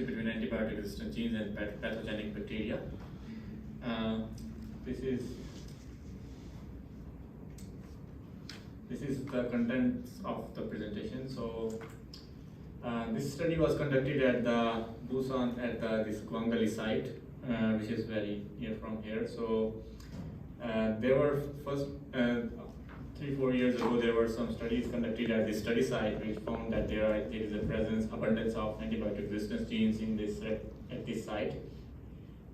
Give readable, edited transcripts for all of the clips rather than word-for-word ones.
relationship between antibiotic resistant genes and pathogenic bacteria. This is the contents of the presentation. So this study was conducted at the Busan at this Guangdali site, which is very near from here. So there were first 3-4 years ago, there were some studies conducted at this study site which found that there is a abundance of antibiotic resistance genes in at this site,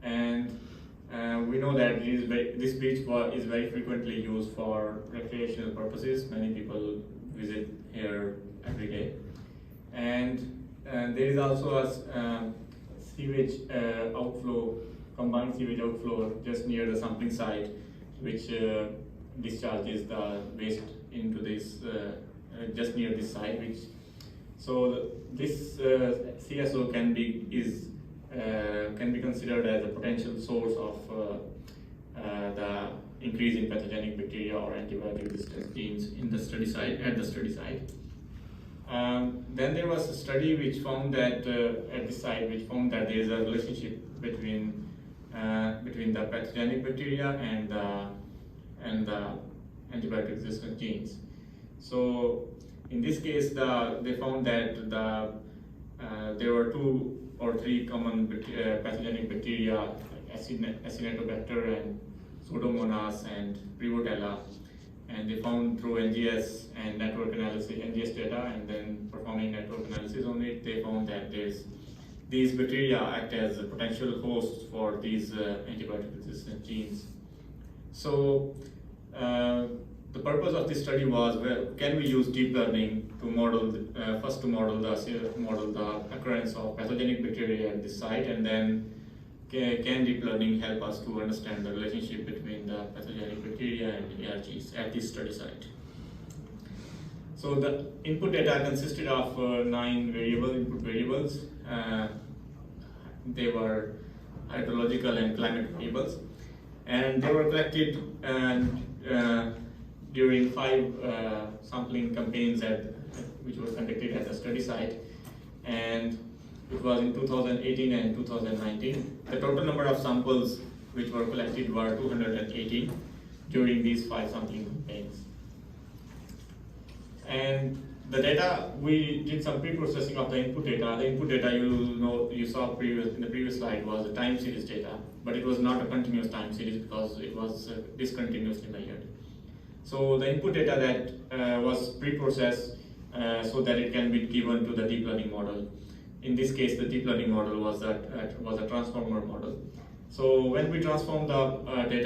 and we know that this beach is very frequently used for recreational purposes. Many people visit here every day, and there is also a sewage outflow, combined sewage outflow just near the sampling site, which discharges the waste into this just near this site. This CSO can be considered as a potential source of the increase in pathogenic bacteria or antibiotic resistant genes in the study site Then there was a study which found that at this site, which found that there is a relationship between the pathogenic bacteria and the antibiotic resistant genes. So in this case, they found that there were 2 or 3 common pathogenic bacteria, like Acinetobacter and Pseudomonas and Prevotella, and they found through NGS and network analysis, NGS data, and then performing network analysis on it, they found that these bacteria act as potential hosts for these antibiotic resistant genes. So the purpose of this study was, well, can we use deep learning to model the occurrence of pathogenic bacteria at this site, and then can deep learning help us to understand the relationship between the pathogenic bacteria and ARGs at this study site? So the input data consisted of 9 input variables. They were hydrological and climate variables, and they were collected during 5 sampling campaigns which were conducted at the study site, and it was in 2018 and 2019. The total number of samples which were collected were 218 during these 5 sampling campaigns. And the data, we did some pre-processing of the input data. The input data, you saw in the previous slide, was the time series data, but it was not a continuous time series because it was discontinuously measured. So the input data that was pre-processed so that it can be given to the deep learning model. In this case, the deep learning model was a transformer model. So when we transform the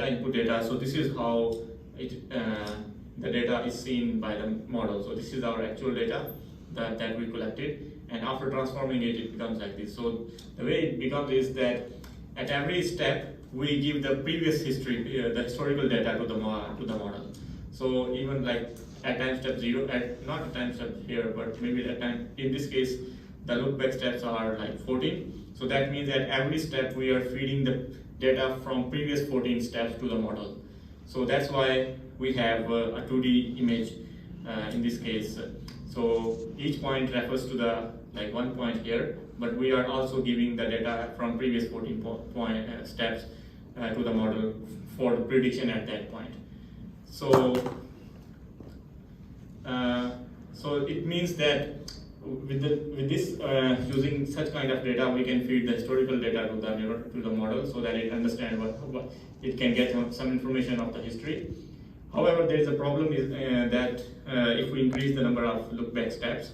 input data, so this is how the data is seen by the model. So this is our actual data that we collected, and after transforming it, it becomes like this. So the way it becomes is that at every step, we give the previous history, the historical data to the model. So even like at time step 0, not at time step here, but maybe at time, in this case, the look back steps are like 14. So that means at every step we are feeding the data from previous 14 steps to the model. So that's why we have a 2D image in this case. So each point refers to the one point here, but we are also giving the data from previous 14 steps to the model for the prediction at that point. So it means that with this using such kind of data, we can feed the historical data to the model so that it understands what it can get some information of the history. However, there is a problem is that if we increase the number of look back steps,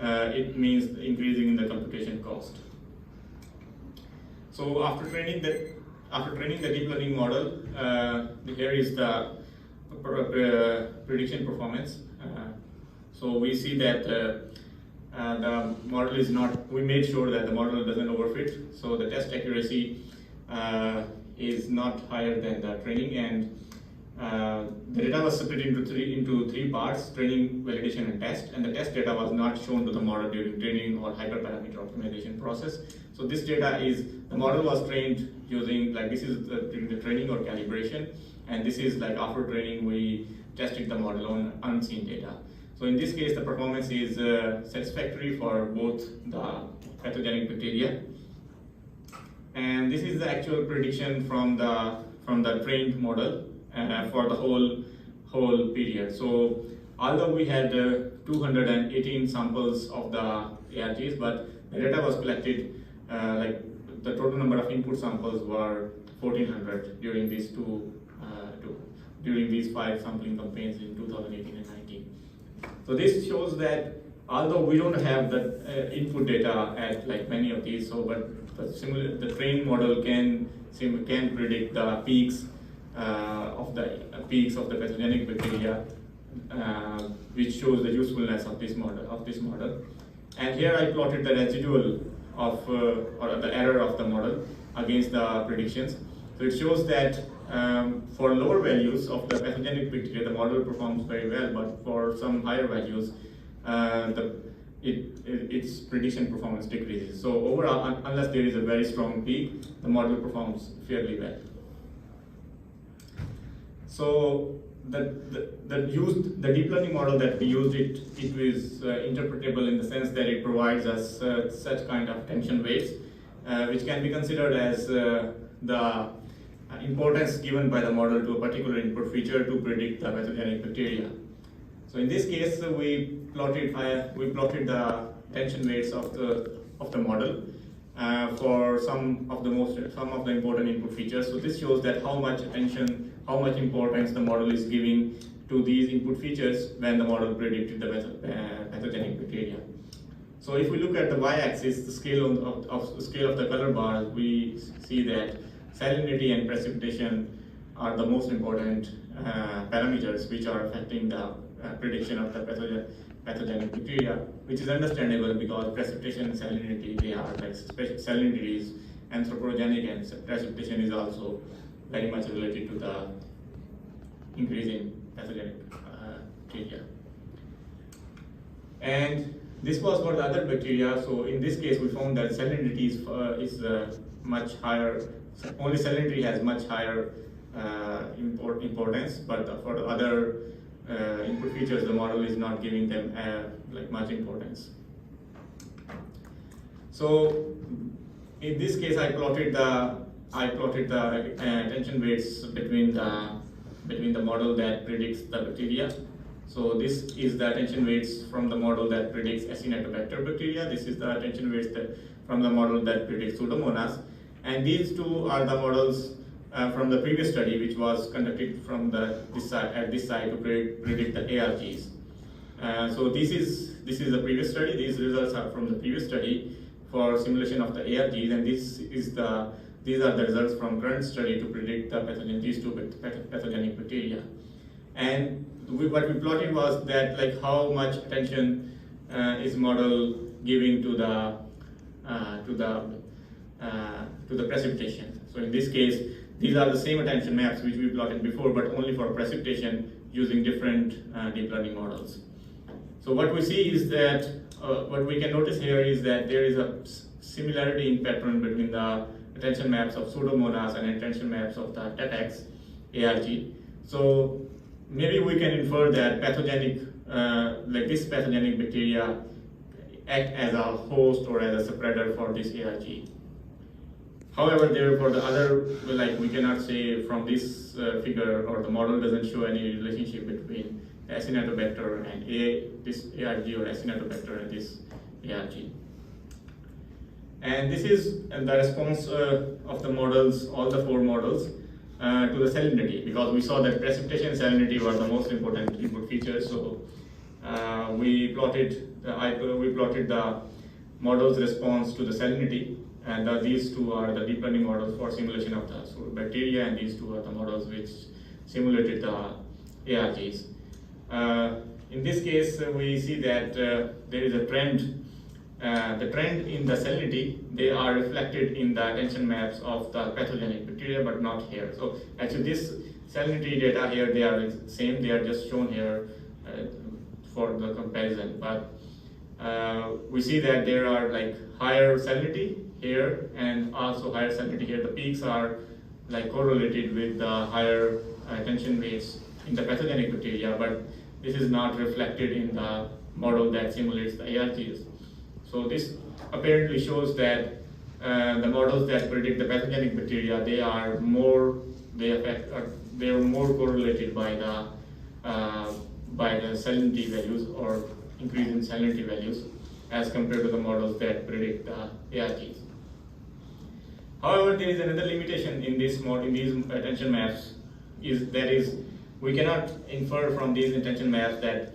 it means increasing the computation cost. So after training the deep learning model, here is the prediction performance. So we see that the model is not, we made sure that the model doesn't overfit. So the test accuracy is not higher than the training, and the data was split into three parts: training, validation, and test. And the test data was not shown to the model during training or hyperparameter optimization process. So this data is, the model was trained using, this is during the training or calibration, and this is after training we tested the model on unseen data. So in this case, the performance is satisfactory for both the pathogenic bacteria And this is the actual prediction from the trained model for the whole period. So although we had 218 samples of the ARGs, but the data was collected like the total number of input samples were 1400 during these during these 5 sampling campaigns in 2018 and 19. So this shows that although we don't have the input data at like many of these, so but the trained model can predict the peaks of the pathogenic bacteria, which shows the usefulness of this model. And here I plotted the residual of or the error of the model against the predictions. So it shows that for lower values of the pathogenic bacteria, the model performs very well, but for some higher values, its prediction performance decreases. So overall, unless there is a very strong peak, the model performs fairly well. So the deep learning model that we used, it is interpretable in the sense that it provides us such kind of attention weights, which can be considered as the importance given by the model to a particular input feature to predict the pathogenic bacteria. So in this case, we plotted the attention weights of the model for some of the important input features. So this shows that how much attention, how much importance the model is giving to these input features when the model predicted the pathogenic bacteria. So if we look at the y-axis, the scale of the color bars, we see that salinity and precipitation are the most important parameters which are affecting the prediction of the pathogenic bacteria, which is understandable because precipitation and salinity, they are like salinity is anthropogenic and precipitation is also very much related to the increase in pathogenic bacteria. And this was for the other bacteria. So in this case, we found that salinity is much higher. Only salinity has much higher importance, but for the other input features, the model is not giving them like much importance. So in this case, I plotted the attention weights between the model that predicts the bacteria. So this is the attention weights from the model that predicts Acinetobacter bacteria. This is the attention weights from the model that predicts Pseudomonas. And these two are the models from the previous study, which was conducted from this side to predict the ARGs. So this is the previous study. These results are from the previous study for simulation of the ARGs, and these are the results from current study to predict these two pathogenic bacteria. And what we plotted was that like how much attention is model giving to the precipitation. So in this case, these are the same attention maps which we plotted before, but only for precipitation using different deep learning models. So what we see is that what we can notice here is that there is a similarity in pattern between the attention maps of Pseudomonas and attention maps of the TETx ARG. So maybe we can infer that this pathogenic bacteria act as a host or as a spreader for this ARG. However, for the other, we cannot say from this figure, or the model doesn't show any relationship between the Acinetobacter and this ARG or Acinetobacter and this ARG. And this is the response of the models, all the 4 models, to the salinity, because we saw that precipitation and salinity were the most important input features. So we plotted the model's response to the salinity, and these two are the deep learning models for simulation of the bacteria, and these two are the models which simulated the ARGs. In this case, we see that there is a trend. The trend in the salinity, they are reflected in the attention maps of the pathogenic bacteria, but not here. So actually this salinity data here, they are the same, they are just shown here for the comparison. But we see that there are like higher salinity here and also higher salinity here. The peaks are like correlated with the higher attention weights in the pathogenic bacteria, but this is not reflected in the model that simulates the ARGs. So this apparently shows that the models that predict the pathogenic bacteria, they are more correlated by the salinity values or increase in salinity values as compared to the models that predict the ARTs. However, there is another limitation in these attention maps. We cannot infer from these attention maps that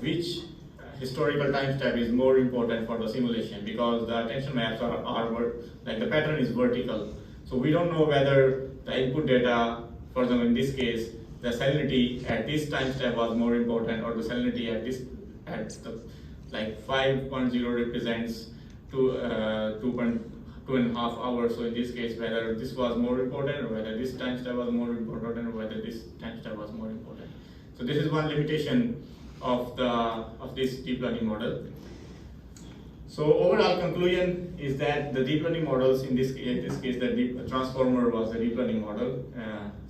which historical time step is more important for the simulation, because the attention maps are like the pattern is vertical. So we don't know whether the input data, for example, in this case, the salinity at this time step was more important, or the salinity at the like 5.0 represents 2.5 hours. So in this case, whether this was more important, or whether this time step was more important, or whether this time step was more important. So this is one limitation of this deep learning model. So overall conclusion is that the deep learning models, in this case, the deep transformer was the deep learning model.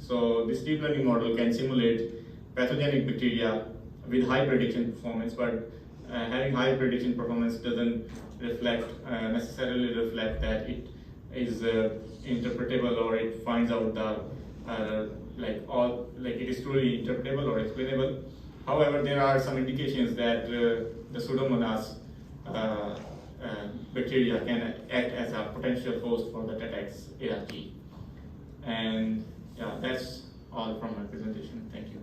So this deep learning model can simulate pathogenic bacteria with high prediction performance, but having high prediction performance doesn't necessarily reflect that it is interpretable, or it finds out it is truly interpretable or explainable. However, there are some indications that the Pseudomonas bacteria can act as a potential host for the TETx ART. And yeah, that's all from my presentation. Thank you.